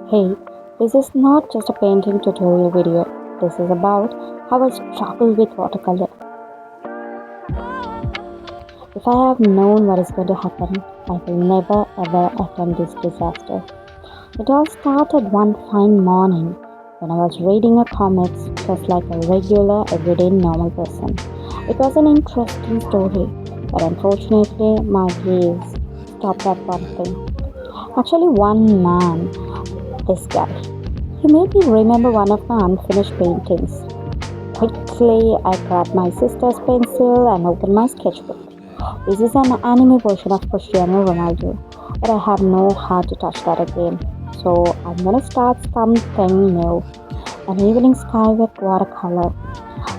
Hey, this is not just a painting tutorial video. This is about how I struggle with watercolor. If I have known what is going to happen, I will never ever attempt this disaster. It all started one fine morning when I was reading a comics just like a regular, everyday, normal person. It was an interesting story, but unfortunately, my gaze stopped at one thing. Actually, one man, this guy. He made me remember one of my unfinished paintings. Quickly, I grabbed my sister's pencil and opened my sketchbook. This is an anime version of Cristiano Ronaldo, but I have no heart to touch that again. So I'm gonna start something new. An evening sky with watercolor.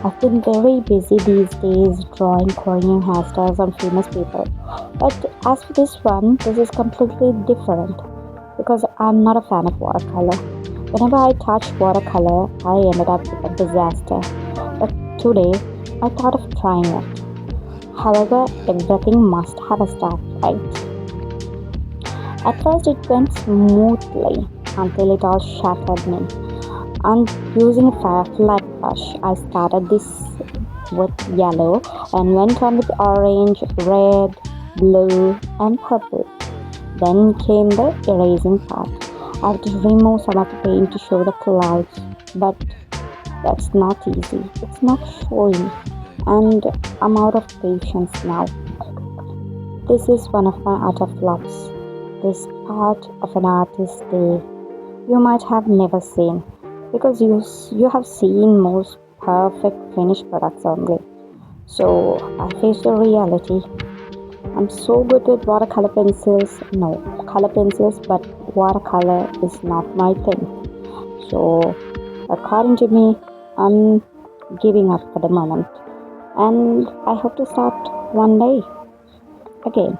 I've been very busy these days drawing Korean hairstyles on famous people. But as for this one, this is completely different because I'm not a fan of watercolor. Whenever I touched watercolor, I ended up with a disaster. But today, I thought of trying it. However, everything must have a start, right? At first, it went smoothly until it all shattered me. And using a flat brush, I started this with yellow and went on with orange, red, blue, and purple. Then came the erasing part. I have to remove some of the paint to show the clouds, but that's not easy. It's not showing, and I'm out of patience now. This is one of my utter flops. This part of an artist's day you might have never seen because you have seen most perfect finished products only. So I face the reality. I'm so good with watercolor pencils. No, color pencils, but watercolor is not my thing. So, according to me, I'm giving up for the moment. And I hope to start one day again.